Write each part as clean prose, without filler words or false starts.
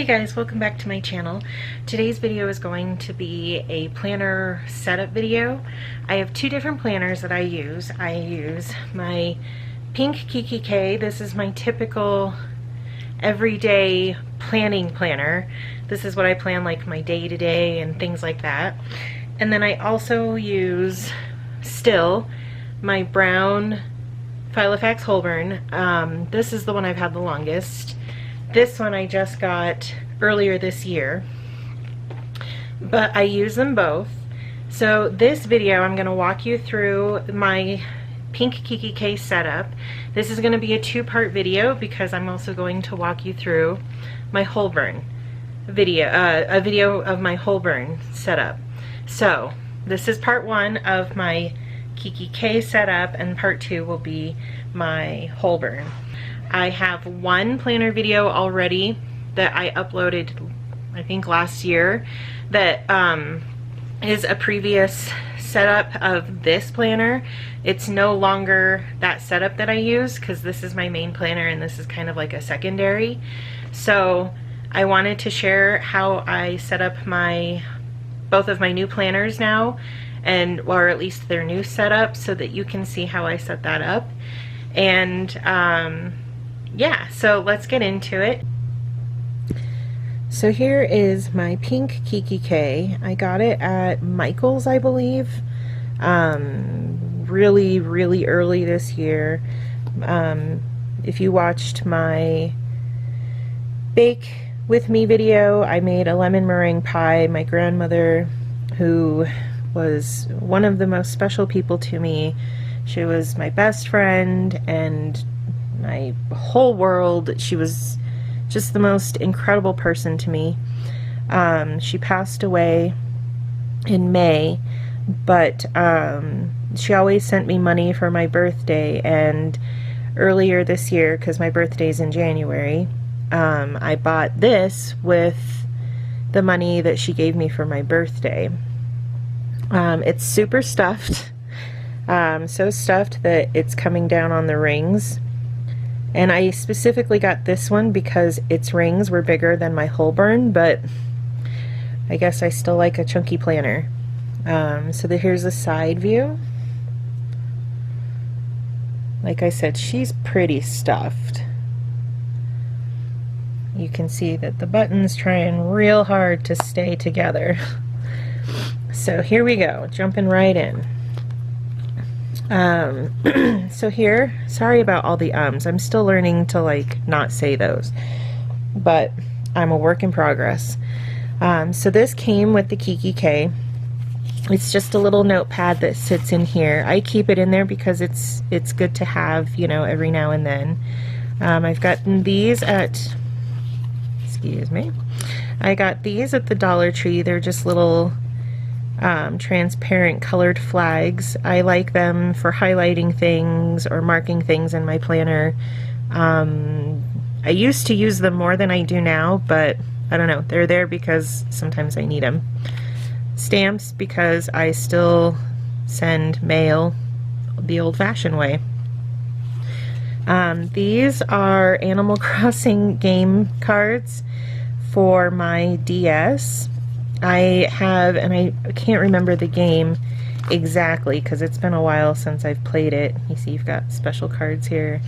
Hey guys, welcome back to my channel. Today's video is going to be a planner setup video. I have two different planners that I use. I use my pink kikki.K. This is my typical everyday planning planner. This is what I plan like my day-to-day and things like that. And then I also use still my brown Filofax Holbein. This is the one I've had the longest. This one I just got earlier this year, but I use them both. So this video I'm going to walk you through my pink kikki.K setup. This is going to be a two-part video because I'm also going to walk you through my Holbein video, a video of my Holbein setup. So this is part one of my kikki.K setup, and part two will be my Holbein. I have one planner video already that I uploaded, I think last year, that is a previous setup of this planner. It's no longer that setup that I use because this is my main planner and this is kind of like a secondary. So I wanted to share how I set up both of my new planners now, or at least their new setup, so that you can see how I set that up. And yeah, so let's get into it. So here is my pink kikki.K. I got it at Michael's, I believe, really early this year. If you watched my bake with me video, I made a lemon meringue pie. My grandmother, who was one of the most special people to me, she was my best friend and my whole world. She was just the most incredible person to me. She passed away in May, but she always sent me money for my birthday, and earlier this year, because my birthday's in January, I bought this with the money that she gave me for my birthday. It's super stuffed, so stuffed that it's coming down on the rings. And I specifically got this one because its rings were bigger than my Holbein, but I guess I still like a chunky planner. So here's the side view. Like I said, she's pretty stuffed. You can see that the button's trying real hard to stay together. So here we go, jumping right in. So here, sorry about all the ums. I'm still learning to like not say those, but I'm a work in progress. So this came with the kikki.K. It's just a little notepad that sits in here. I keep it in there because it's good to have, you know, every now and then. I've gotten these at, excuse me, I got these at the Dollar Tree. They're just little transparent colored flags. I like them for highlighting things or marking things in my planner. I used to use them more than I do now, but I don't know, they're there because sometimes I need them. Stamps because I still send mail the old-fashioned way. These are Animal Crossing game cards for my DS. I have, and I can't remember the game exactly because it's been a while since I've played it. You see you've got special cards here,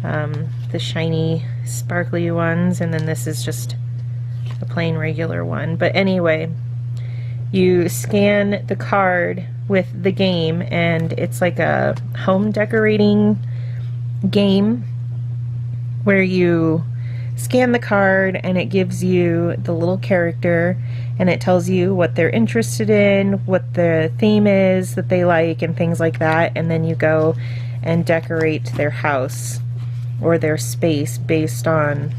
the shiny sparkly ones, and then this is just a plain regular one. But anyway, you scan the card with the game, and it's like a home decorating game where you scan the card and it gives you the little character, and it tells you what they're interested in, what the theme is that they like, and things like that, and then you go and decorate their house or their space based on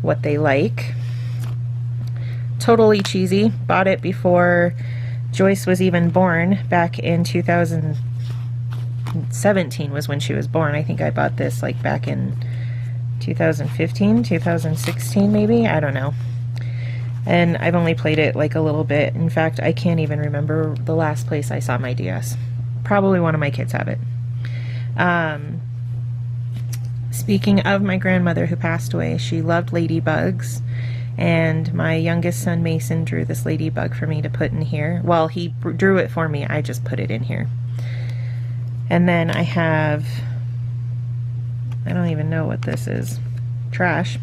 what they like. Totally cheesy. Bought it before Joyce was even born, back in 2017 was when she was born. I think I bought this like back in 2015, 2016 maybe, I don't know. And I've only played it like a little bit. In fact, I can't even remember the last place I saw my DS. Probably one of my kids have it. Speaking of my grandmother who passed away, she loved ladybugs, and my youngest son Mason drew this ladybug for me to put in here. Well, he drew it for me, I just put it in here. And then I have, I don't even know what this is, trash.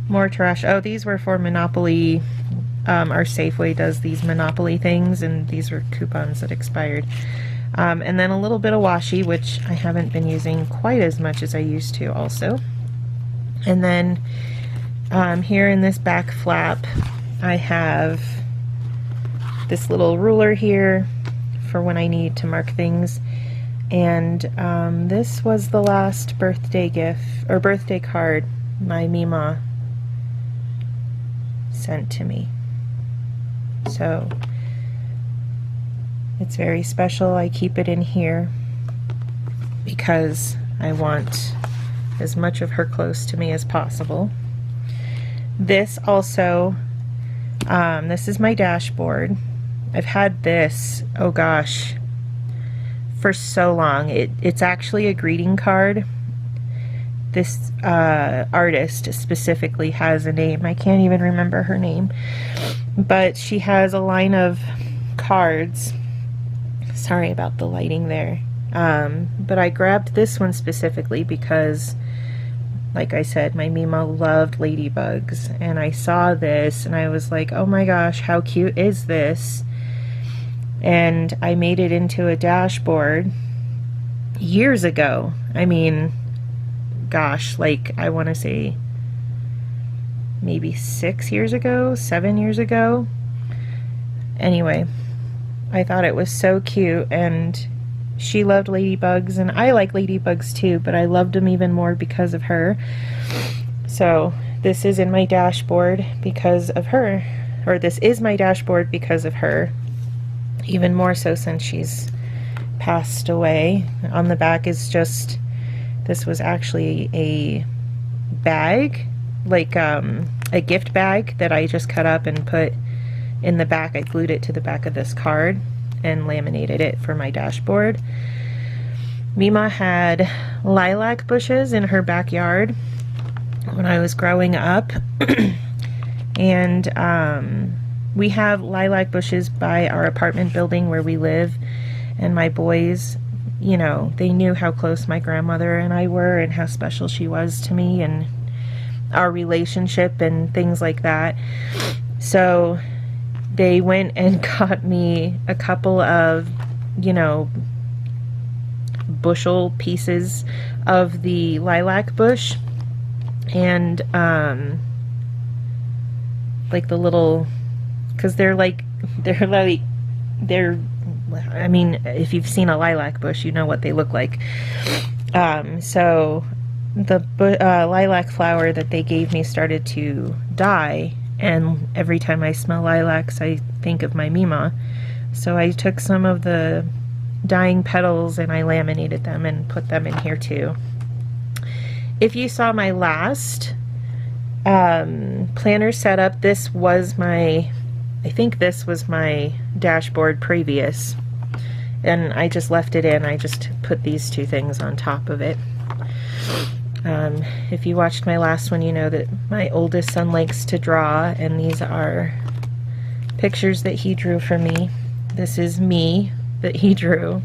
More trash. Oh, these were for Monopoly. Our Safeway does these Monopoly things, and these were coupons that expired. And then a little bit of washi, which I haven't been using quite as much as I used to also. And then here in this back flap, I have this little ruler here for when I need to mark things. And this was the last birthday gift, or birthday card, my Mima sent to me. So it's very special. I keep it in here because I want as much of her close to me as possible. This also, this is my dashboard. I've had this, oh gosh, for so long. It's actually a greeting card. This artist specifically has a name. I can't even remember her name, but she has a line of cards. Sorry about the lighting there. But I grabbed this one specifically because, like I said, my Mima loved ladybugs, and I saw this and I was like, oh my gosh, how cute is this? And I made it into a dashboard years ago. I mean, gosh, like I want to say maybe 6 years ago, 7 years ago. Anyway, I thought it was so cute, and she loved ladybugs, and I like ladybugs too, but I loved them even more because of her. So this is in my dashboard because of her, or this is my dashboard because of her, even more so since she's passed away. On the back is just, this was actually a bag, like a gift bag that I just cut up and put in the back. I glued it to the back of this card and laminated it for my dashboard. Mima had lilac bushes in her backyard when I was growing up. And we have lilac bushes by our apartment building where we live, and my boys, you know, they knew how close my grandmother and I were and how special she was to me and our relationship and things like that. So they went and got me a couple of, you know, bushel pieces of the lilac bush, and like the little, because they're I mean, if you've seen a lilac bush, you know what they look like. So the lilac flower that they gave me started to die, and every time I smell lilacs I think of my Mima. So I took some of the dying petals and I laminated them and put them in here too. If you saw my last planner setup, this was my, I think this was my dashboard previous, and I just left it in. I just put these two things on top of it. If you watched my last one, you know that my oldest son likes to draw, and these are pictures that he drew for me. This is me that he drew.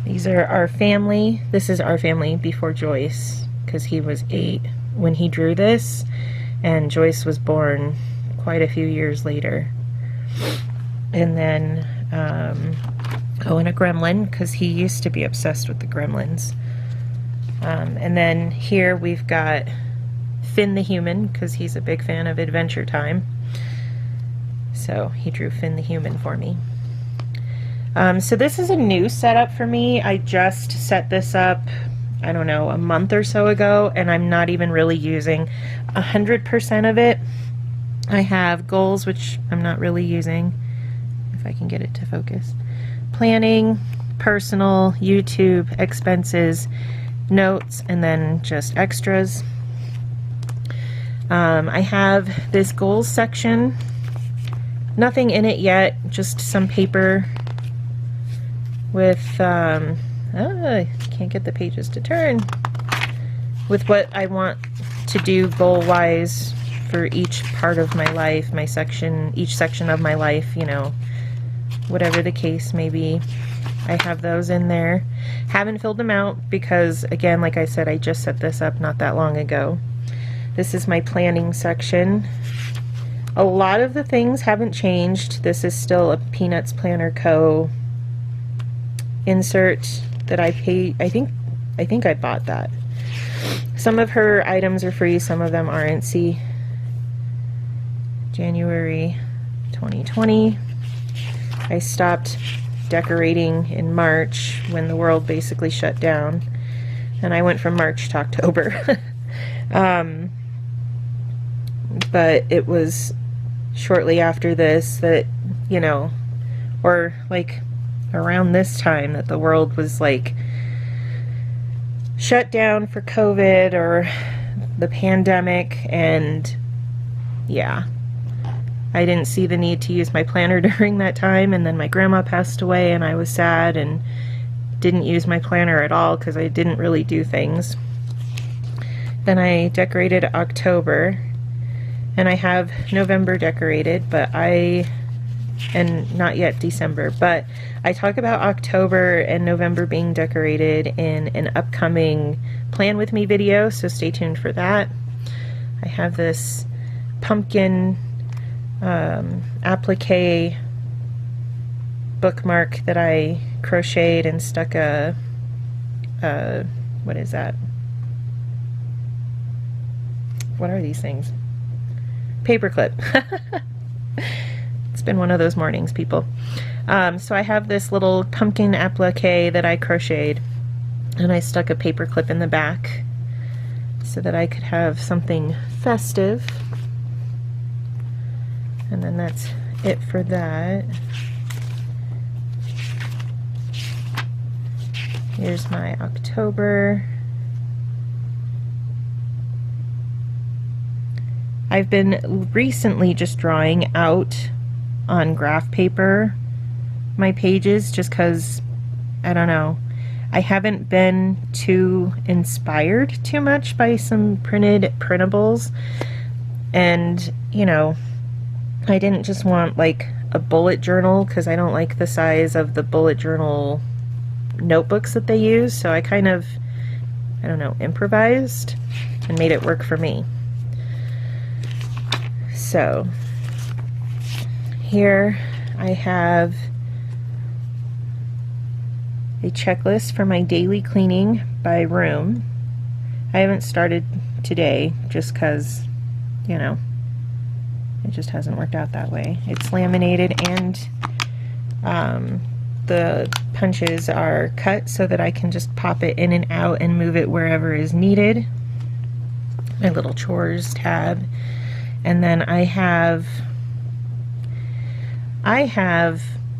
These are our family. This is our family before Joyce, because he was 8 when he drew this, and Joyce was born quite a few years later. And then, oh, and a gremlin, because he used to be obsessed with the gremlins. And then here we've got Finn the human, because he's a big fan of Adventure Time. So he drew Finn the human for me. So this is a new setup for me. I just set this up, I don't know, a month or so ago, and I'm not even really using 100% of it. I have goals, which I'm not really using, if I can get it to focus. Planning, personal, YouTube, expenses, notes, and then just extras. I have this goals section. Nothing in it yet, just some paper with, I can't get the pages to turn, with what I want to do goal-wise for each part of my life, my section, each section of my life, you know, whatever the case may be. I have those in there. Haven't filled them out because, again, like I said, I just set this up not that long ago. This is my planning section. A lot of the things haven't changed. This is still a Peanuts Planner Co. insert that I paid. I think I bought that. Some of her items are free, some of them aren't. See, January 2020. I stopped decorating in March when the world basically shut down, and I went from March to October. But it was shortly after this that, you know, or like around this time that the world was like shut down for COVID or the pandemic, and yeah, I didn't see the need to use my planner during that time, and then my grandma passed away and I was sad and didn't use my planner at all because I didn't really do things. Then I decorated October, and I have November decorated, and not yet December, but I talk about October and November being decorated in an upcoming Plan With Me video, so stay tuned for that. I have this pumpkin applique bookmark that I crocheted and stuck a what is that? What are these things? Paperclip. It's been one of those mornings, people. So I have this little pumpkin applique that I crocheted, and I stuck a paper clip in the back so that I could have something festive. And then that's it for that. Here's my October. I've been recently just drawing out on graph paper my pages just because, I don't know, I haven't been too inspired too much by some printed printables, and you know, I didn't just want like a bullet journal because I don't like the size of the bullet journal notebooks that they use, so I kind of, I don't know, improvised and made it work for me. So here I have a checklist for my daily cleaning by room. I haven't started today just because, you know, it just hasn't worked out that way. It's laminated, and the punches are cut so that I can just pop it in and out and move it wherever is needed. My little chores tab. And then I have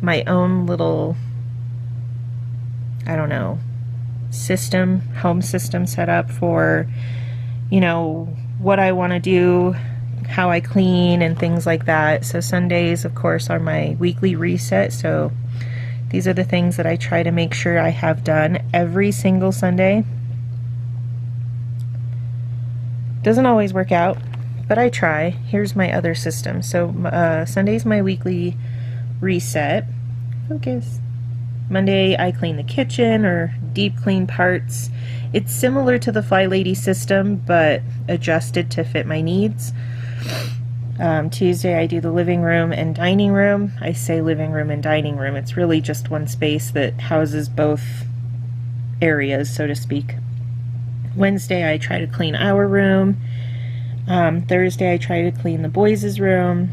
my own little, I don't know, system, home system set up for, you know, what I want to do, how I clean and things like that. So Sundays, of course, are my weekly reset. So these are the things that I try to make sure I have done every single Sunday. Doesn't always work out, but I try. Here's my other system. So Sunday's my weekly reset. Focus. Monday I clean the kitchen or deep clean parts. It's similar to the Fly Lady system, but adjusted to fit my needs. Tuesday I do the living room and dining room. I say living room and dining room. It's really just one space that houses both areas, so to speak. Wednesday I try to clean our room. Thursday I try to clean the boys' room.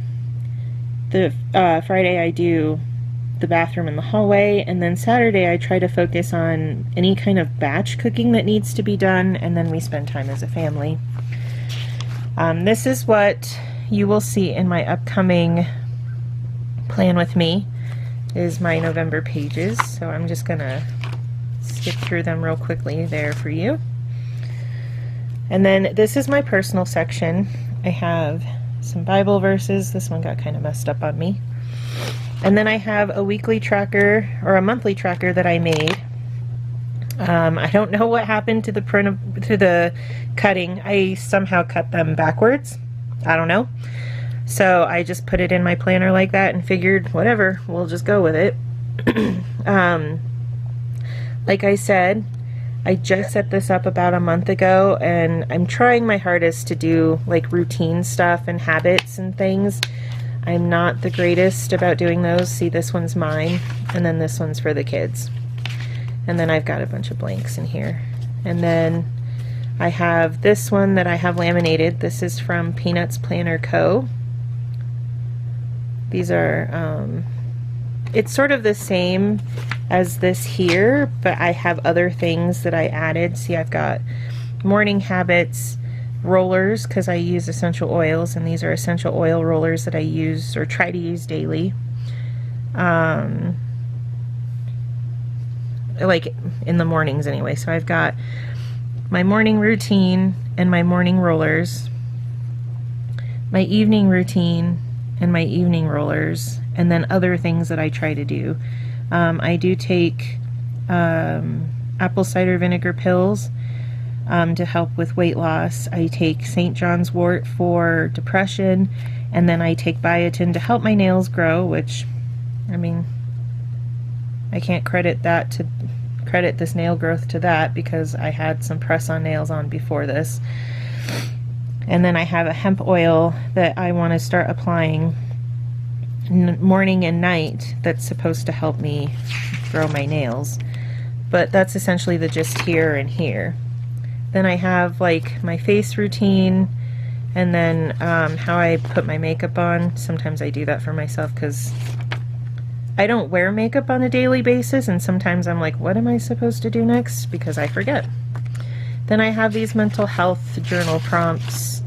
Friday I do the bathroom and the hallway, and then Saturday I try to focus on any kind of batch cooking that needs to be done, and then we spend time as a family. This is what you will see in my upcoming Plan With Me, is my November pages, so I'm just gonna skip through them real quickly there for you. And then this is my personal section. I have some Bible verses. This one got kind of messed up on me. And then I have a weekly tracker, or a monthly tracker that I made. I don't know what happened to the cutting. I somehow cut them backwards. I don't know. So I just put it in my planner like that and figured, whatever, we'll just go with it. Like I said, I just set this up about a month ago, and I'm trying my hardest to do like routine stuff and habits and things. I'm not the greatest about doing those. See, this one's mine, and then this one's for the kids. And then I've got a bunch of blanks in here. And then I have this one that I have laminated. This is from Peanuts Planner Co. These are, it's sort of the same as this here, but I have other things that I added. See, I've got morning habits, rollers, because I use essential oils, and these are essential oil rollers that I use or try to use daily. Like in the mornings anyway. So I've got my morning routine and my morning rollers, my evening routine and my evening rollers, and then other things that I try to do. I do take apple cider vinegar pills to help with weight loss. I take St. John's wort for depression, and then I take biotin to help my nails grow, which, I mean, I can't credit this nail growth to that because I had some press-on nails on before this. And then I have a hemp oil that I want to start applying morning and night that's supposed to help me grow my nails. But that's essentially the gist here and here. Then I have like my face routine, and then how I put my makeup on. Sometimes I do that for myself because I don't wear makeup on a daily basis, and sometimes I'm like, what am I supposed to do next? Because I forget. Then I have these mental health journal prompts,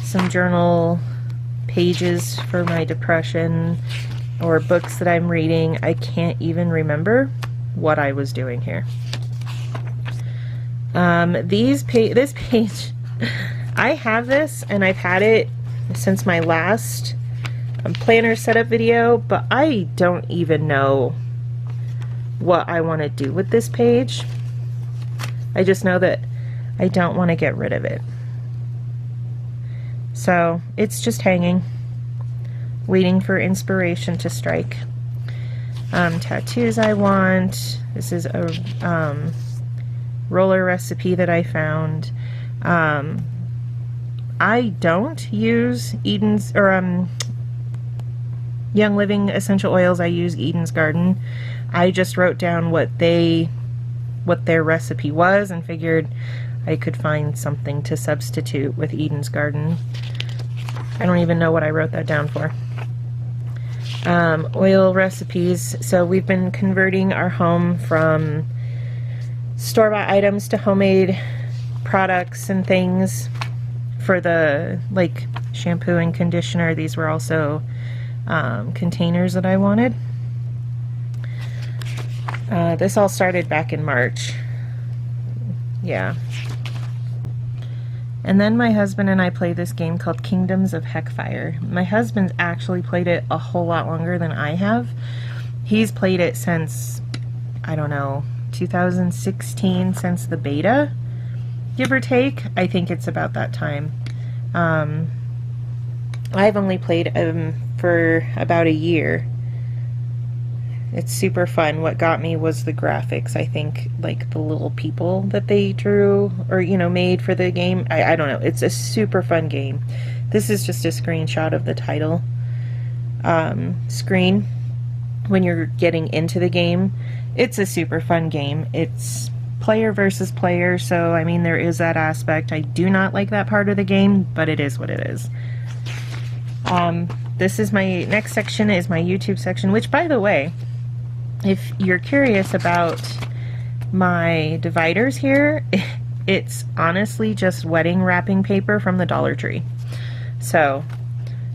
some journal pages for my depression, or books that I'm reading. I can't even remember what I was doing here. This page, I have this, and I've had it since my last planner setup video, but I don't even know what I want to do with this page. I just know that I don't want to get rid of it. So it's just hanging, waiting for inspiration to strike. Tattoos I want. This is a roller recipe that I found. I don't use Eden's or Young Living essential oils. I use Eden's Garden. I just wrote down what their recipe was and figured I could find something to substitute with Eden's Garden. I don't even know what I wrote that down for. Oil recipes. So we've been converting our home from store-bought items to homemade products and things for the like shampoo and conditioner. These were also containers that I wanted. This all started back in March. Yeah. And then my husband and I play this game called Kingdoms of Heckfire. My husband's actually played it a whole lot longer than I have. He's played it since, I don't know, 2016, since the beta, give or take. I think it's about that time. I've only played for about a year. It's super fun. What got me was the graphics. I think like the little people that they drew or, you know, made for the game. I don't know. It's a super fun game. This is just a screenshot of the title screen when you're getting into the game. It's a super fun game. It's player versus player, so I mean there is that aspect. I do not like that part of the game, but it is what it is. This is my next section, is my YouTube section, which, by the way, if you're curious about my dividers here, it's honestly just wedding wrapping paper from the Dollar Tree. So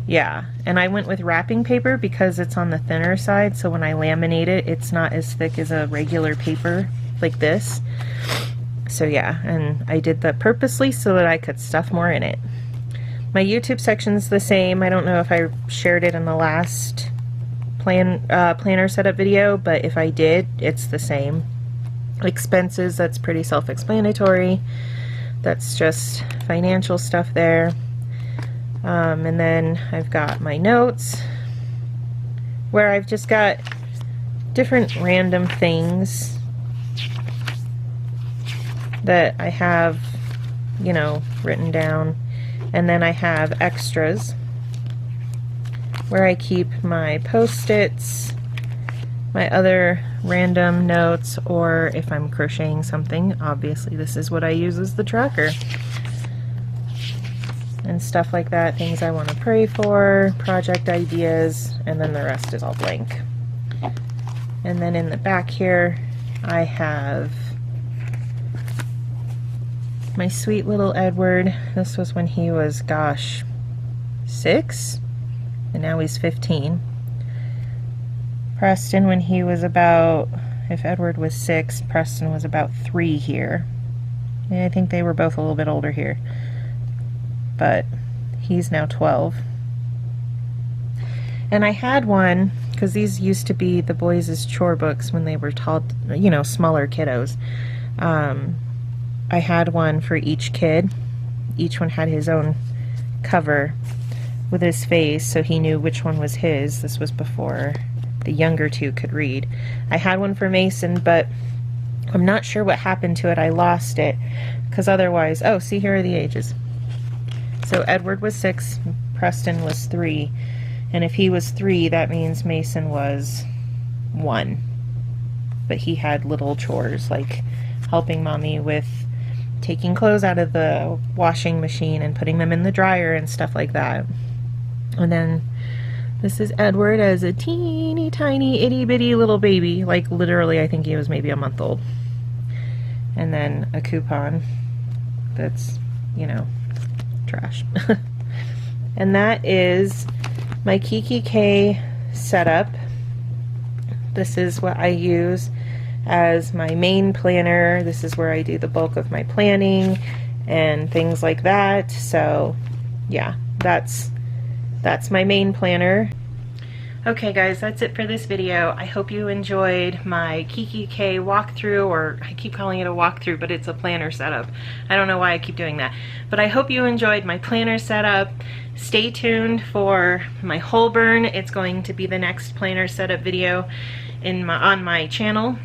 yeah, and I went with wrapping paper because it's on the thinner side, so when I laminate it, it's not as thick as a regular paper like this. So yeah, and I did that purposely so that I could stuff more in it. My YouTube section's the same. I don't know if I shared it in the last planner setup video, but if I did, it's the same. Expenses, that's pretty self-explanatory. That's just financial stuff there. And then I've got my notes where I've just got different random things that I have, you know, written down. And then I have extras where I keep my post-its, my other random notes, or if I'm crocheting something, obviously this is what I use as the tracker. And stuff like that, things I want to pray for, project ideas, and then the rest is all blank. And then in the back here, I have my sweet little Edward. This was when he was, gosh, 6? And now he's 15. Preston when he was about, if Edward was 6, Preston was about 3 here. And I think they were both a little bit older here. But he's now 12. And I had one, because these used to be the boys' chore books when they were tall, you know, smaller kiddos. I had one for each kid. Each one had his own cover with his face, so he knew which one was his. This was before the younger two could read. I had one for Mason, but I'm not sure what happened to it. I lost it, because otherwise, oh, see, here are the ages. So Edward was 6, Preston was 3, and if he was 3, that means Mason was 1. But he had little chores, like helping Mommy with taking clothes out of the washing machine and putting them in the dryer and stuff like that. And then this is Edward as a teeny tiny itty bitty little baby, like literally I think he was maybe a month old. And then a coupon that's, you know, trash. And that is my kikki.K setup. This is what I use as my main planner. This is where I do the bulk of my planning and things like that. So yeah, that's my main planner. Okay guys, that's it for this video. I hope you enjoyed my kikki.K walkthrough, or I keep calling it a walkthrough, but it's a planner setup. I don't know why I keep doing that. But I hope you enjoyed my planner setup. Stay tuned for my Holburn. It's going to be the next planner setup video on my channel.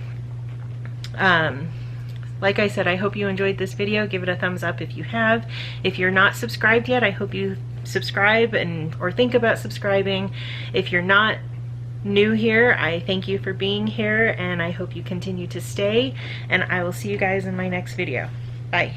Like I said, I hope you enjoyed this video. Give it a thumbs up if you have. If you're not subscribed yet, I hope you subscribe or think about subscribing. If you're not new here, I thank you for being here, and I hope you continue to stay, and I will see you guys in my next video. Bye.